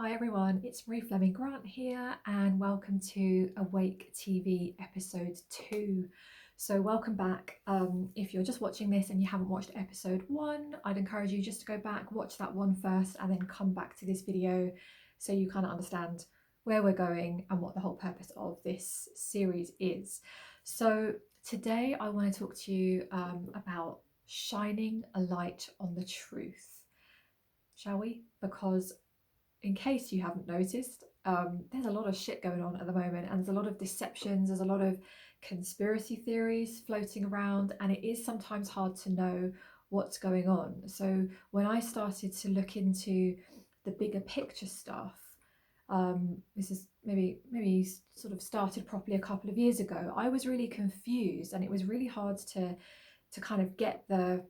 Hi everyone, it's Marie Fleming Grant here and welcome to Awake TV episode 2. So welcome back. If you're just watching this and you haven't watched episode 1, I'd encourage you just to go back, watch that one first and then come back to this video so you kind of understand where we're going and what the whole purpose of this series is. So today I want to talk to you about shining a light on the truth, shall we? Because in case you haven't noticed, there's a lot of shit going on at the moment, and there's a lot of deceptions, there's a lot of conspiracy theories floating around, and it is sometimes hard to know what's going on. So when I started to look into the bigger picture stuff, this is maybe sort of started properly a couple of years ago, I was really confused, and it was really hard to kind of get the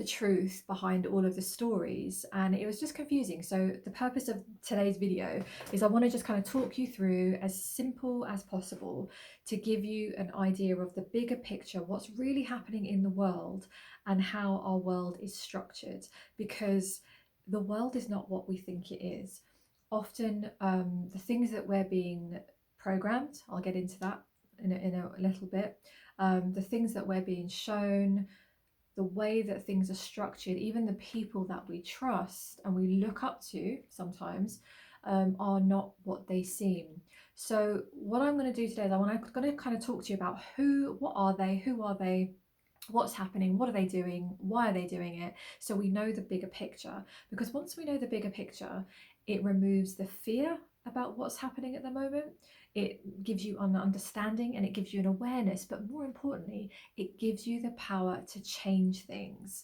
truth behind all of the stories, and it was just confusing. So the purpose of today's video is I want to just kind of talk you through as simple as possible to give you an idea of the bigger picture, what's really happening in the world and how our world is structured, because the world is not what we think it is. Often the things that we're being programmed, I'll get into that in a little bit, the things that we're being shown, the way that things are structured, even the people that we trust and we look up to sometimes are not what they seem. So what I'm going to do today is I'm going to kind of talk to you about who are they, what's happening, what are they doing, why are they doing it, so we know the bigger picture. Because once we know the bigger picture, it removes the fear about what's happening at the moment. It gives you an understanding and it gives you an awareness, but more importantly, it gives you the power to change things.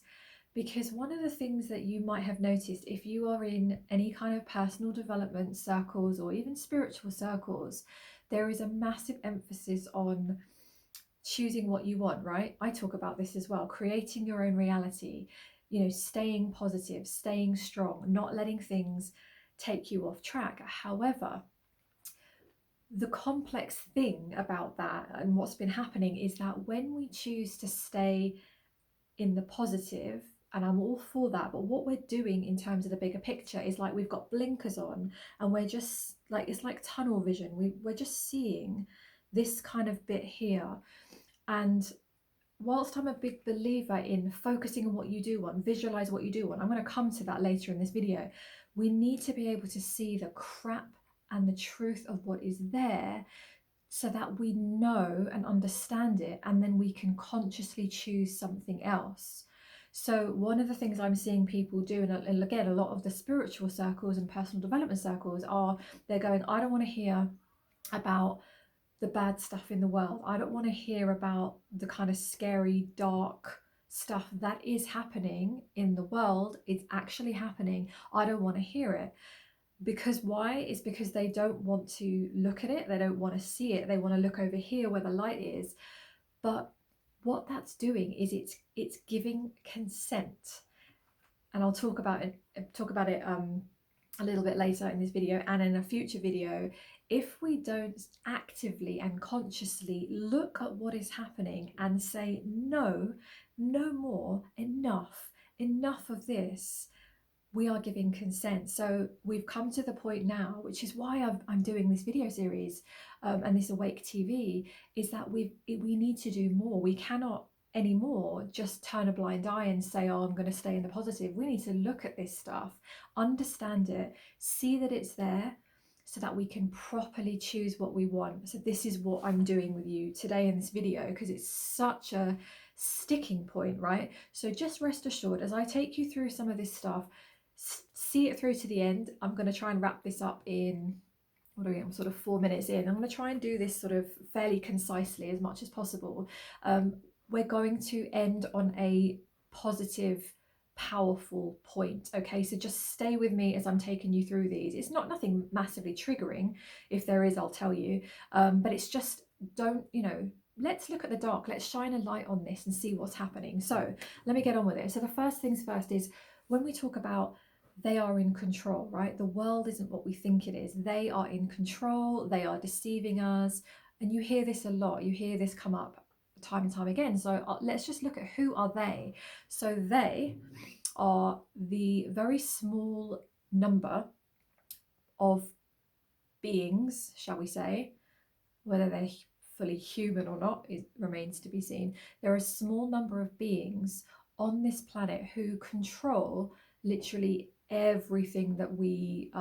Because one of the things that you might have noticed if you are in any kind of personal development circles or even spiritual circles, there is a massive emphasis on choosing what you want, right? I talk about this as well, creating your own reality, staying positive, staying strong, not letting things take you off track. However, the complex thing about that and what's been happening is that when we choose to stay in the positive, and I'm all for that, but what we're doing in terms of the bigger picture is like we've got blinkers on and we're just like, it's like tunnel vision. We're just seeing this kind of bit here. And whilst I'm a big believer in focusing on what you do want, visualize what you do want, I'm going to come to that later in this video, we need to be able to see the crap and the truth of what is there so that we know and understand it, and then we can consciously choose something else. So one of the things I'm seeing people do, and again, a lot of the spiritual circles and personal development circles are, they're going, I don't want to hear about the bad stuff in the world. I don't want to hear about the kind of scary, dark stuff that is happening in the world. It's actually happening. I don't want to hear it. Because why? It's because they don't want to look at it. They don't want to see it. They want to look over here where the light is. But what that's doing is it's giving consent. And I'll talk about it a little bit later in this video and in a future video. If we don't actively and consciously look at what is happening and say, no, no more, enough of this, we are giving consent. So we've come to the point now, which is why I'm doing this video series and this Awake TV, is that we need to do more. We cannot anymore just turn a blind eye and say, oh, I'm going to stay in the positive. We need to look at this stuff, understand it, see that it's there, so that we can properly choose what we want. So this is what I'm doing with you today in this video, because it's such a sticking point, right? So just rest assured, as I take you through some of this stuff, see it through to the end. I'm going to try and wrap this up in, what are we, I'm sort of 4 minutes in. I'm going to try and do this sort of fairly concisely as much as possible. We're going to end on a positive, powerful point. Okay, so just stay with me as I'm taking you through these. It's nothing massively triggering. If there is, I'll tell you. But it's just, don't, let's look at the dark. Let's shine a light on this and see what's happening. So let me get on with it. So the first things first is, when we talk about they are in control, right? The world isn't what we think it is. They are in control. They are deceiving us. And you hear this a lot. You hear this come up time and time again. So let's just look at who are they. So they are the very small number of beings, shall we say, whether they're fully human or not, it remains to be seen. There are a small number of beings on this planet who control literally everything that we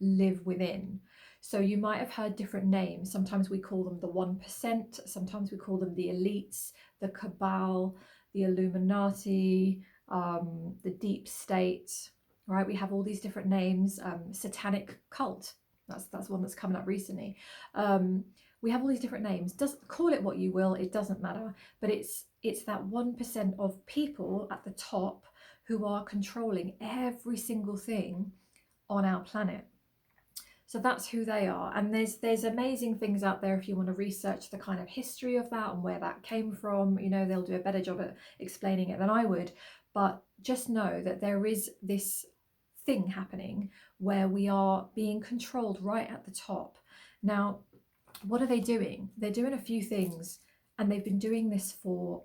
live within. So you might have heard different names. Sometimes we call them the 1%, sometimes we call them the elites, the cabal, the Illuminati, the deep state, right? We have all these different names. Satanic cult, that's one that's coming up recently. We have all these different names. Call it what you will, it doesn't matter. But it's that 1% of people at the top who are controlling every single thing on our planet. So that's who they are. And there's amazing things out there if you want to research the kind of history of that and where that came from. You know, they'll do a better job at explaining it than I would. But just know that there is this thing happening where we are being controlled right at the top. Now, what are they doing? They're doing a few things, and they've been doing this for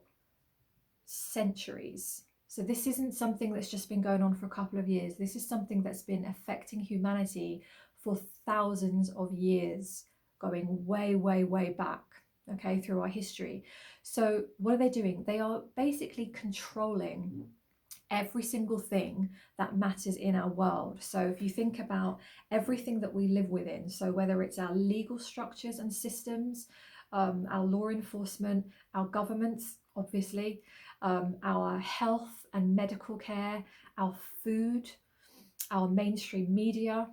centuries. So this isn't something that's just been going on for a couple of years. This is something that's been affecting humanity for thousands of years, going way, way, way back, okay, through our history. So what are they doing? They are basically controlling every single thing that matters in our world. So if you think about everything that we live within, so whether it's our legal structures and systems, our law enforcement, our governments, obviously, our health and medical care, our food, our mainstream media,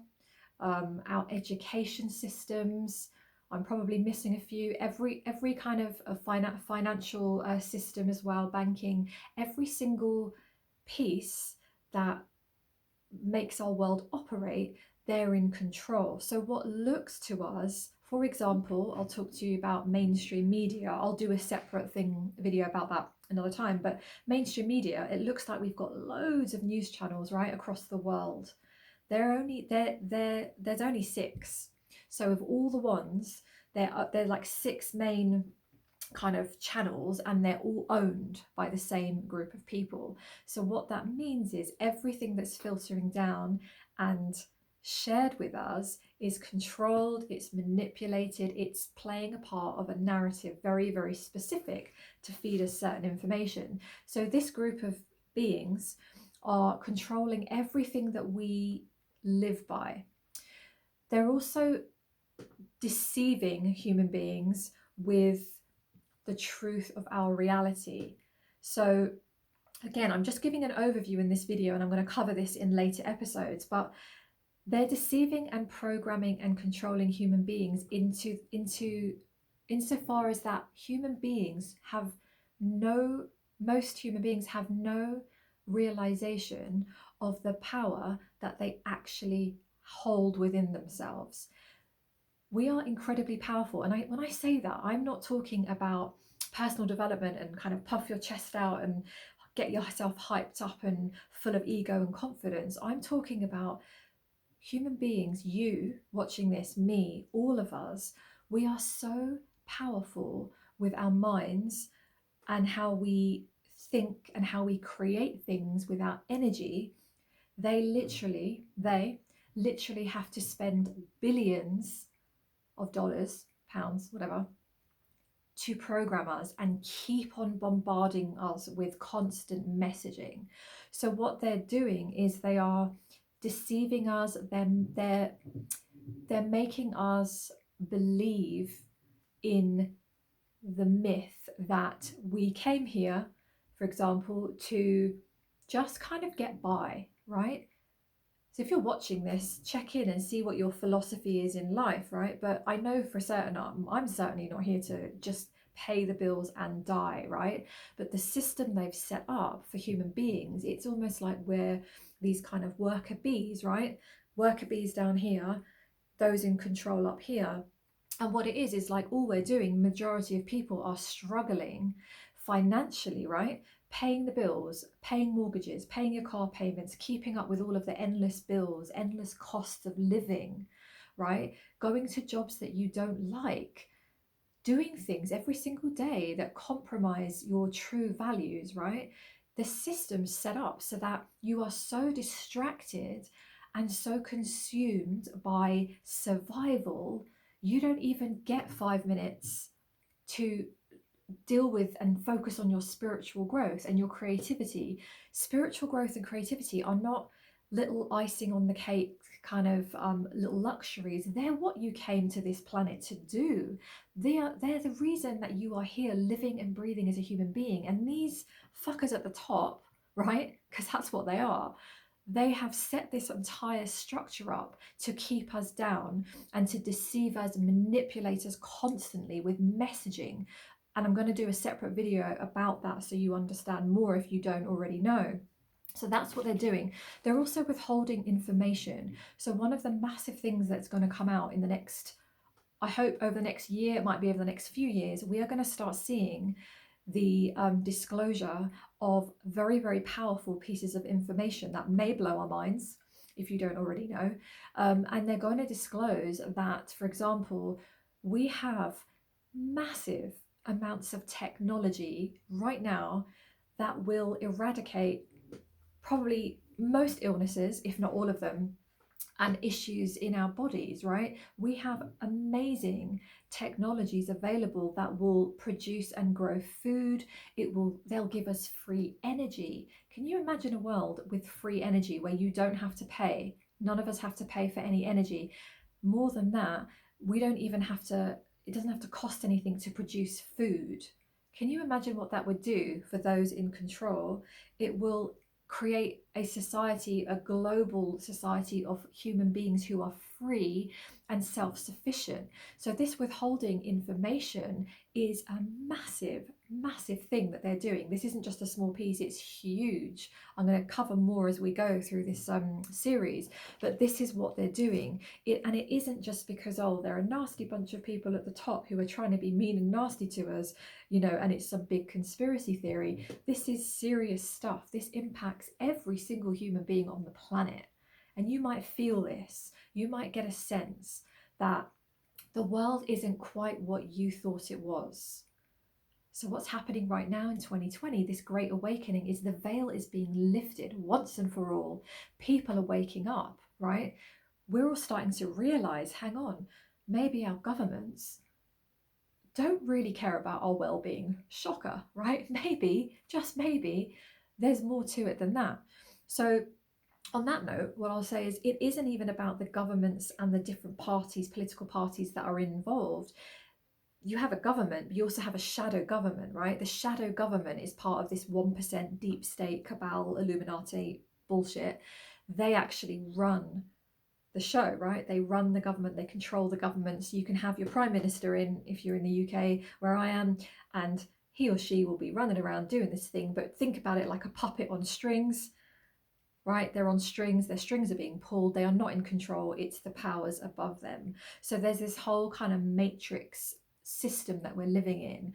our education systems. I'm probably missing a few. Every kind of financial system as well, banking, every single piece that makes our world operate, they're in control. So what looks to us, for example, I'll talk to you about mainstream media. I'll do a separate video about that another time. But mainstream media, it looks like we've got loads of news channels right across the world. There's only 6. So of all the ones, they're like 6 main kind of channels, and they're all owned by the same group of people. So what that means is everything that's filtering down and shared with us is controlled, it's manipulated, it's playing a part of a narrative very, very specific to feed us certain information. So this group of beings are controlling everything that we live by. They're also deceiving human beings with the truth of our reality. So again, I'm just giving an overview in this video, and I'm going to cover this in later episodes, but they're deceiving and programming and controlling human beings insofar as that most human beings have no realization of the power that they actually hold within themselves. We are incredibly powerful. And when I say that, I'm not talking about personal development and kind of puff your chest out and get yourself hyped up and full of ego and confidence. I'm talking about human beings, you watching this, me, all of us. We are so powerful with our minds and how we think and how we create things with our energy. They literally have to spend billions of dollars, pounds, whatever, to program us and keep on bombarding us with constant messaging. So what they're doing is they are deceiving us. They're making us believe in the myth that we came here, for example, to just kind of get by, right? So if you're watching this, check in and see what your philosophy is in life, right? But I know for certain I'm certainly not here to just pay the bills and die, right? But the system they've set up for human beings, it's almost like we're these kind of worker bees, right? Worker bees down here, those in control up here. And what it is like all we're doing, majority of people are struggling financially, right? Paying the bills, paying mortgages, paying your car payments, keeping up with all of the endless bills, endless costs of living, right? Going to jobs that you don't like, doing things every single day that compromise your true values, right? The system's set up so that you are so distracted and so consumed by survival, you don't even get 5 minutes to deal with and focus on your spiritual growth and your creativity. Spiritual growth and creativity are not little icing on the cake kind of little luxuries. They're what you came to this planet to do. They're the reason that you are here living and breathing as a human being. And these fuckers at the top, right, because that's what they are, they have set this entire structure up to keep us down and to deceive us, manipulate us constantly with messaging. And I'm going to do a separate video about that so you understand more if you don't already know. So that's what they're doing. They're also withholding information. So one of the massive things that's going to come out in the next, I hope over the next year, it might be over the next few years, we are going to start seeing the disclosure of very, very powerful pieces of information that may blow our minds if you don't already know. And they're going to disclose that, for example, we have massive amounts of technology right now that will eradicate probably most illnesses, if not all of them, and issues in our bodies, right? We have amazing technologies available that will produce and grow food. They'll give us free energy. Can you imagine a world with free energy where you don't have to pay? None of us have to pay for any energy. More than that, we don't even have to, it doesn't have to cost anything to produce food. Can you imagine what that would do for those in control? It will create a society, a global society of human beings who are free and self-sufficient. So this withholding information is a massive, massive thing that they're doing. This isn't just a small piece, it's huge. I'm going to cover more as we go through this series, but this is what they're doing. And it isn't just because, oh, they're a nasty bunch of people at the top who are trying to be mean and nasty to us, you know, and it's some big conspiracy theory. This is serious stuff. This impacts every single human being on the planet. And you might feel this. You might get a sense that the world isn't quite what you thought it was. So what's happening right now in 2020, this great awakening, is the veil is being lifted once and for all. People are waking up, right? We're all starting to realize, hang on, maybe our governments don't really care about our well-being. Shocker, right? Maybe, just maybe, there's more to it than that. So on that note, what I'll say is it isn't even about the governments and the different parties, political parties that are involved. You have a government, but you also have a shadow government, right? The shadow government is part of this 1% deep state cabal Illuminati bullshit. They actually run the show, right? They run the government, they control the government. So you can have your prime minister in, if you're in the UK where I am, and he or she will be running around doing this thing, but think about it like a puppet on strings, right? They're on strings, their strings are being pulled, they are not in control, it's the powers above them. So there's this whole kind of matrix system that we're living in.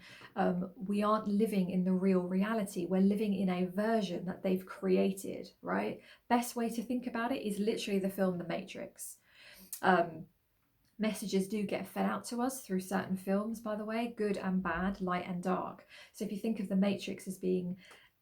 We aren't living in the real reality, we're living in a version that they've created, right? Best way to think about it is literally the film The Matrix. Messages do get fed out to us through certain films, by the way, good and bad, light and dark. So if you think of The Matrix as being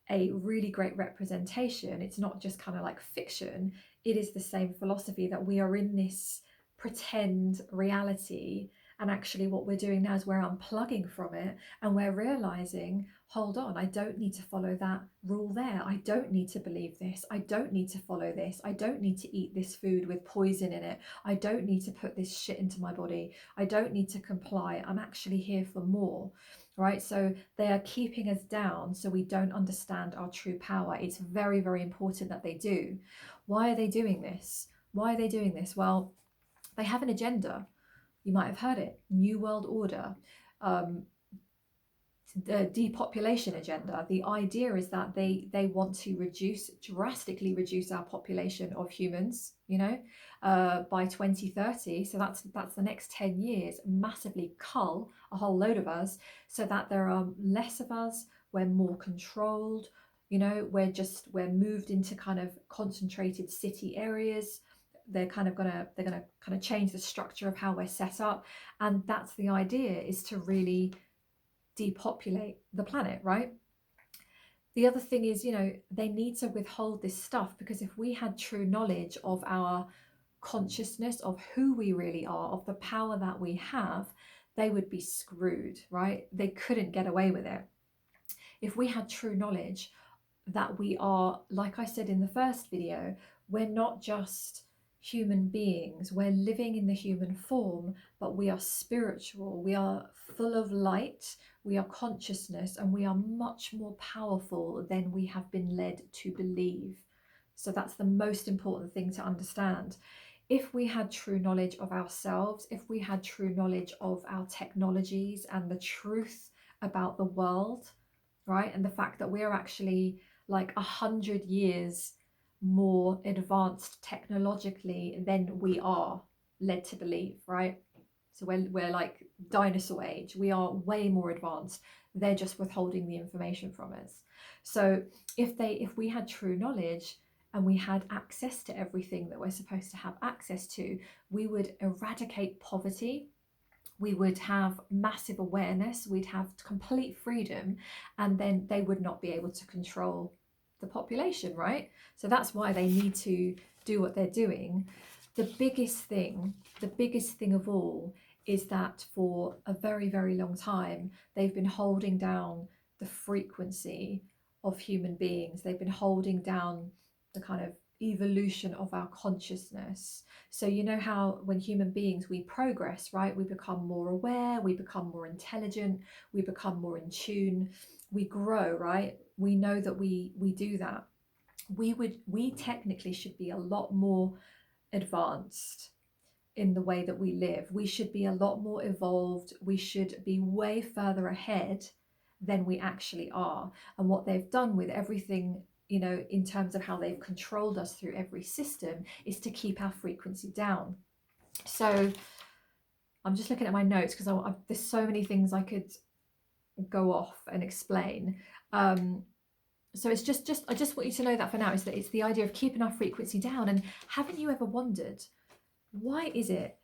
a really great representation, it's not just kind of like fiction, it is the same philosophy that we are in this pretend reality, and actually what we're doing now is we're unplugging from it and we're realizing, hold on, I don't need to follow that rule there, I don't need to believe this, I don't need to follow this, I don't need to eat this food with poison in it, I don't need to put this shit into my body, I don't need to comply, I'm actually here for more, right? So they are keeping us down so we don't understand our true power. It's very, very important that they do. Why are they doing this? Why are they doing this? Well, they have an agenda. You might have heard it, New World Order, the depopulation agenda. The idea is that they want to drastically reduce our population of humans, you know, by 2030. So that's the next 10 years, massively cull a whole load of us so that there are less of us, we're more controlled, you know, we're moved into kind of concentrated city areas. They're gonna kind of change the structure of how we're set up, and that's the idea, is to really depopulate the planet, right? The other thing is, they need to withhold this stuff, because if we had true knowledge of our consciousness, of who we really are, of the power that we have, they would be screwed, right? They couldn't get away with it. If we had true knowledge that we are, like I said in the first video, we're not just human beings, we're living in the human form, but we are spiritual, we are full of light, we are consciousness, and we are much more powerful than we have been led to believe. So that's the most important thing to understand. If we had true knowledge of ourselves, if we had true knowledge of our technologies and the truth about the world, right, and the fact that we're actually like 100 years more advanced technologically than we are led to believe, right? So we're like dinosaur age, we are way more advanced. They're just withholding the information from us. So if we had true knowledge and we had access to everything that we're supposed to have access to, we would eradicate poverty, we would have massive awareness, we'd have complete freedom, and then they would not be able to control the population, right? So that's why they need to do what they're doing. The biggest thing of all is that for a very, very long time, they've been holding down the frequency of human beings. They've been holding down the kind of evolution of our consciousness. So you know how when human beings, we progress, right? We become more aware, we become more intelligent, we become more in tune, we grow, right? We know that we do that. We technically should be a lot more advanced in the way that we live. We should be a lot more evolved. We should be way further ahead than we actually are. And what they've done with everything, in terms of how they've controlled us through every system, is to keep our frequency down. So I'm just looking at my notes because there's so many things I could go off and explain. So it's just I just want you to know that for now, is that it's the idea of keeping our frequency down. And haven't you ever wondered, why is it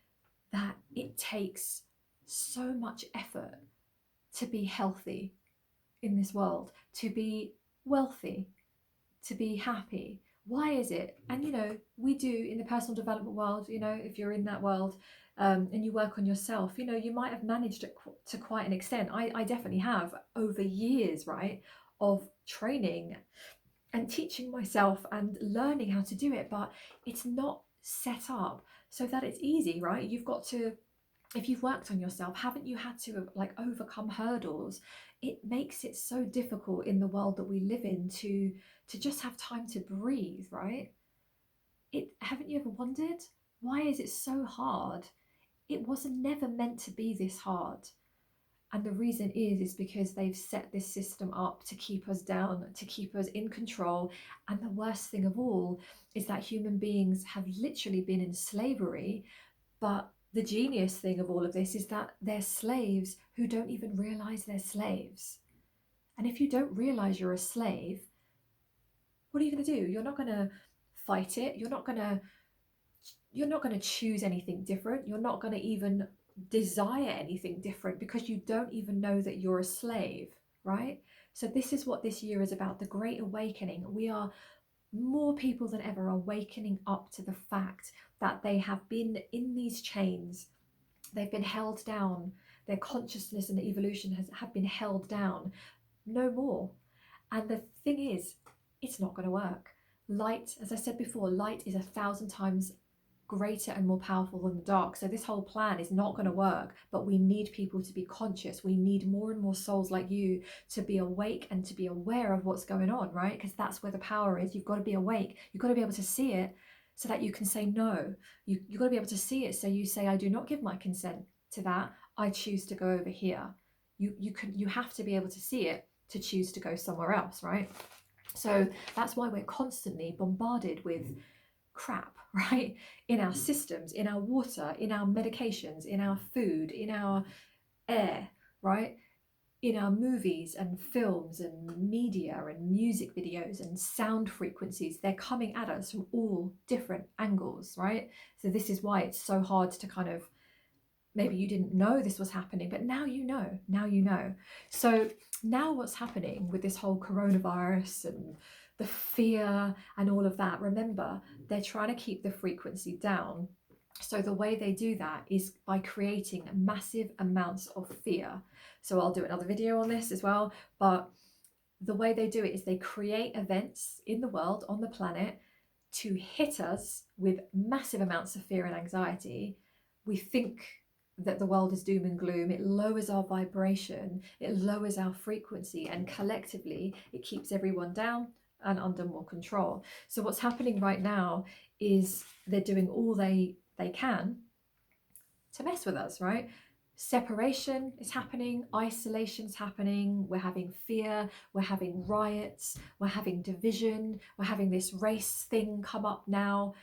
that it takes so much effort to be healthy in this world, to be wealthy, to be happy? Why is it? And we do in the personal development world, if you're in that world, and you work on yourself, you might have managed it to quite an extent. I definitely have, over years, right, of training and teaching myself and learning how to do it, but it's not set up so that it's easy, right? You've got to, if you've worked on yourself, haven't you had to like overcome hurdles? It makes it so difficult in the world that we live in to just have time to breathe, right? Haven't you ever wondered, why is it so hard? It wasn't never meant to be this hard. And the reason is because they've set this system up to keep us down, to keep us in control. And the worst thing of all is that human beings have literally been in slavery. But the genius thing of all of this is that they're slaves who don't even realize they're slaves. And if you don't realize you're a slave, what are you going to do? You're not going to fight it. You're not going to choose anything different. You're not going to even desire anything different, because you don't even know that you're a slave, right? So this is what this year is about, the Great Awakening. We are more people than ever awakening up to the fact that they have been in these chains. They've been held down. Their consciousness and evolution have been held down. No more. And the thing is, it's not going to work. Light, as I said before, light is 1,000 times greater and more powerful than the dark. So this whole plan is not going to work, but we need people to be conscious. We need more and more souls like you to be awake and to be aware of what's going on, right? Because that's where the power is. You've got to be awake. You've got to be able to see it so that you can say no. You've got to be able to see it, so you say, I do not give my consent to that. I choose to go over here. You have to be able to see it to choose to go somewhere else, right? So that's why we're constantly bombarded with crap, right? In our systems, in our water, in our medications, in our food, in our air, right? In our movies and films and media and music videos and sound frequencies. They're coming at us from all different angles, right? So this is why it's so hard to kind of maybe you didn't know this was happening, but now you know. Now you know. So now what's happening with this whole coronavirus and the fear and all of that, remember, they're trying to keep the frequency down. So the way they do that is by creating massive amounts of fear. So I'll do another video on this as well, but the way they do it is they create events in the world, on the planet, to hit us with massive amounts of fear and anxiety. We think that the world is doom and gloom. It lowers our vibration, it lowers our frequency, and collectively it keeps everyone down and under more control. So what's happening right now is they're doing all they can to mess with us, right? Separation is happening, isolation's happening, we're having fear, we're having riots, we're having division, we're having this race thing come up now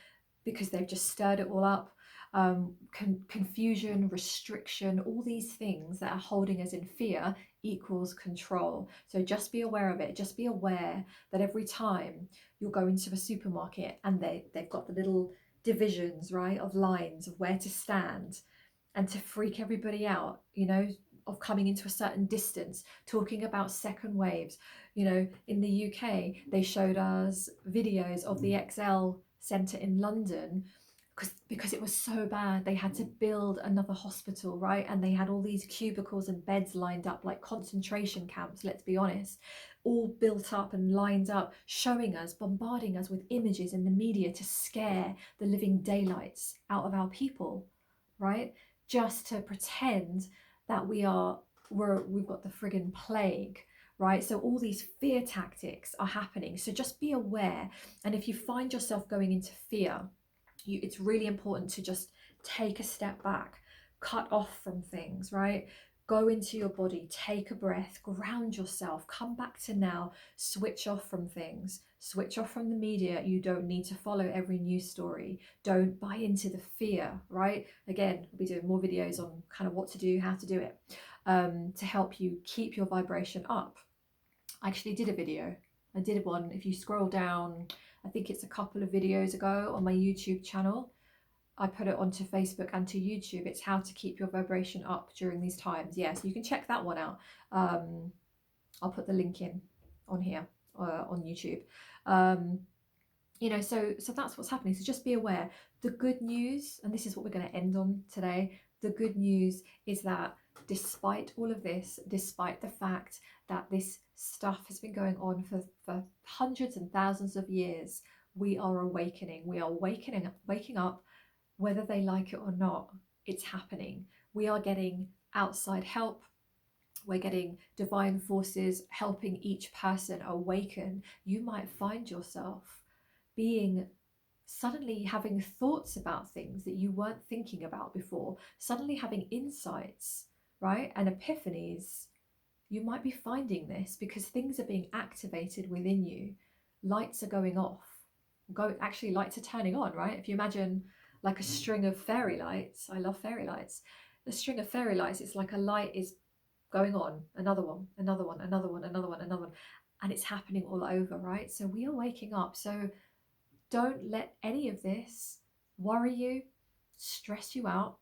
because they've just stirred it all up. Confusion, restriction, all these things that are holding us in fear equals control. So just be aware of it. Just be aware that every time you'll go into a supermarket and they've got the little divisions, right, of lines of where to stand, and to freak everybody out, you know, of coming into a certain distance, talking about second waves. You know, in the UK, they showed us videos of the XL Centre in London because it was so bad. They had to build another hospital, right? And they had all these cubicles and beds lined up like concentration camps, let's be honest, all built up and lined up, showing us, bombarding us with images in the media to scare the living daylights out of our people, right? Just to pretend that we've got the friggin' plague, right? So all these fear tactics are happening. So just be aware. And if you find yourself going into fear, it's really important to just take a step back, cut off from things, right? Go into your body, take a breath, ground yourself, come back to now, switch off from things, switch off from the media. You don't need to follow every news story. Don't buy into the fear, right? Again, we'll be doing more videos on kind of what to do, how to do it, to help you keep your vibration up. I actually did a video. I did one. If you scroll down, I think it's a couple of videos ago on my YouTube channel. I put it onto Facebook and to YouTube. It's how to keep your vibration up during these times. Yes, you can check that one out. I'll put the link in on here on YouTube. You know, so that's what's happening. So just be aware. The good news, and this is what we're going to end on today, the good news is that despite all of this, despite the fact that this stuff has been going on for hundreds and thousands of years, we are awakening. We are waking up, whether they like it or not. It's happening. We are getting outside help. We're getting divine forces helping each person awaken. You might find yourself being suddenly having thoughts about things that you weren't thinking about before, suddenly having insights, right? And epiphanies. You might be finding this because things are being activated within you. Lights are going off. Actually, lights are turning on, right? If you imagine like a string of fairy lights, I love fairy lights. The string of fairy lights, it's like a light is going on, another one, another one, another one, another one, another one. And it's happening all over, right? So we are waking up. So don't let any of this worry you, stress you out.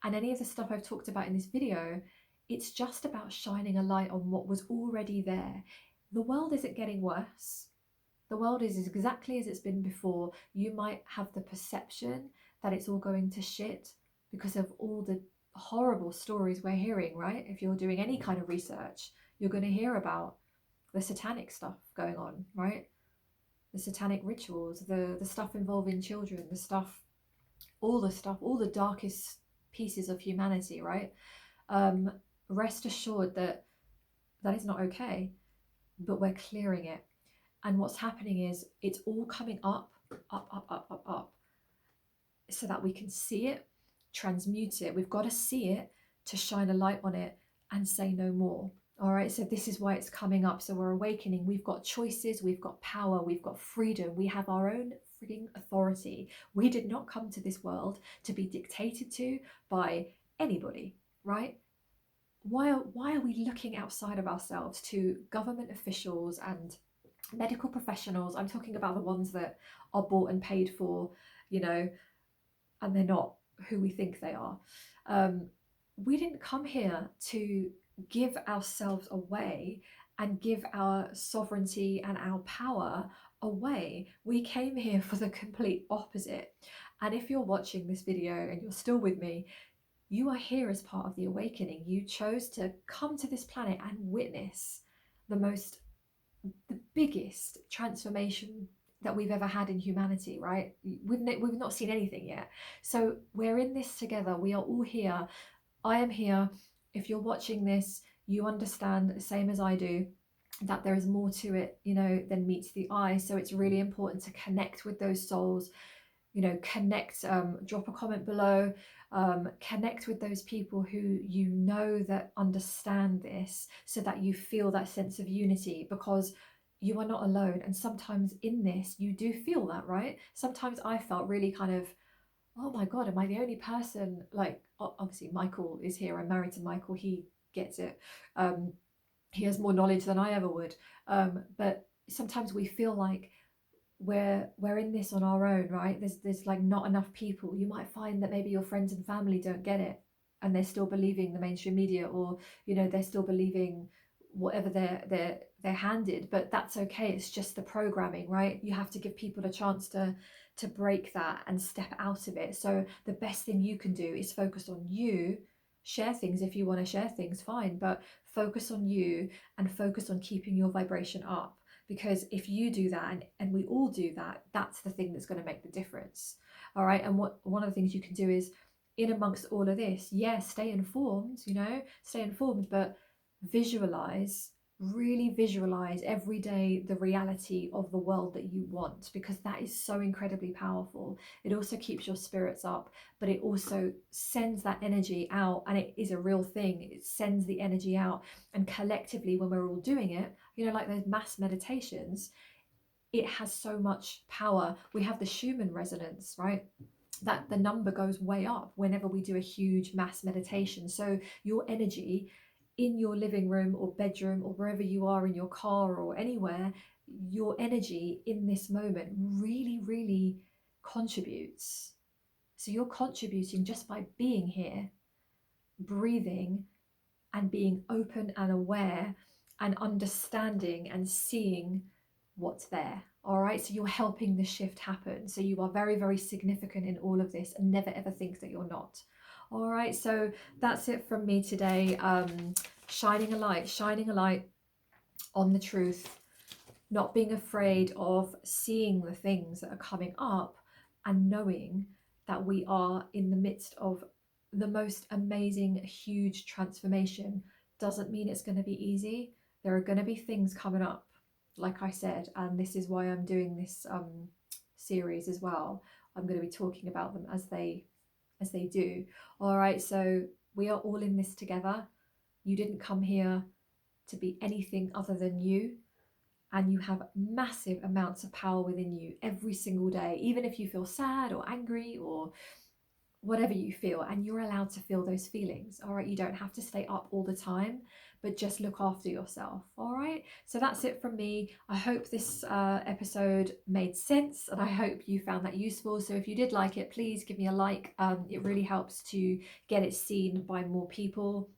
And any of the stuff I've talked about in this video, it's just about shining a light on what was already there. The world isn't getting worse. The world is exactly as it's been before. You might have the perception that it's all going to shit because of all the horrible stories we're hearing, right? If you're doing any kind of research, you're going to hear about the satanic stuff going on, right? The satanic rituals, the stuff involving children, all the darkest pieces of humanity, right? Rest assured that that is not okay, but we're clearing it. And what's happening is it's all coming up, so that we can see it, transmute it. We've got to see it to shine a light on it and say no more. All right, so this is why it's coming up. So we're awakening. We've got choices, we've got power, we've got freedom. We have our own freaking authority. We did not come to this world to be dictated to by anybody, right? Why are we looking outside of ourselves to government officials and medical professionals? I'm talking about the ones that are bought and paid for, you know, and they're not who we think they are. we didn't come here to give ourselves away and give our sovereignty and our power away. We came here for the complete opposite. And if you're watching this video and you're still with me, you are here as part of the awakening. You chose to come to this planet and witness the biggest transformation that we've ever had in humanity, right? We've not seen anything yet. So we're in this together. We are all here. I am here. If you're watching this, you understand the same as I do that there is more to it, than meets the eye. So it's really important to connect with those souls, connect, drop a comment below, connect with those people who that understand this, so that you feel that sense of unity, because you are not alone. And sometimes in this, you do feel that, right? Sometimes I felt really kind of, oh my God, am I the only person? Like, obviously Michael is here. I'm married to Michael. He gets it. He has more knowledge than I ever would. But sometimes we feel like we're in this on our own, right? There's like not enough people. You might find that maybe your friends and family don't get it, and they're still believing the mainstream media, or they're still believing whatever they're handed. But that's okay. It's just the programming, right? You have to give people a chance to break that and step out of it. So the best thing you can do is focus on you. Share things if you want to share things, fine, but focus on you and focus on keeping your vibration up. Because if you do that, and we all do that, that's the thing that's going to make the difference. All right. And one of the things you can do is, in amongst all of this, stay informed, but really visualize every day the reality of the world that you want, because that is so incredibly powerful. It also keeps your spirits up, but it also sends that energy out, and it is a real thing. It sends the energy out, and collectively, when we're all doing it, like those mass meditations, it has so much power. We have the Schumann resonance, right? That the number goes way up whenever we do a huge mass meditation. So your energy in your living room or bedroom or wherever you are, in your car or anywhere, your energy in this moment really, really contributes. So you're contributing just by being here, breathing, and being open and aware and understanding and seeing what's there. All right, so you're helping the shift happen. So you are very, very significant in all of this, and never ever think that you're not. All right, so that's it from me today. Shining a light on the truth, not being afraid of seeing the things that are coming up, and knowing that we are in the midst of the most amazing, huge transformation. Doesn't mean it's going to be easy. There are going to be things coming up, like I said, and this is why I'm doing this series as well. I'm going to be talking about them as they do. All right, so we are all in this together. You didn't come here to be anything other than you, and you have massive amounts of power within you every single day, even if you feel sad or angry or whatever you feel, and you're allowed to feel those feelings. All right, you don't have to stay up all the time, but just look after yourself. All right, so that's it from me. I hope this episode made sense, and I hope you found that useful. So if you did like it, please give me a like. It really helps to get it seen by more people.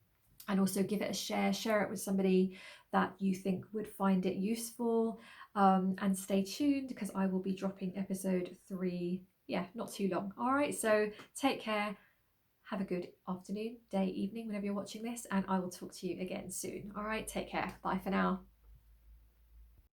And also give it a share it with somebody that you think would find it useful. And stay tuned, because I will be dropping episode 3, not too long. All right, so take care, have a good afternoon, day, evening, whenever you're watching this, and I will talk to you again soon. All right, take care, bye for now.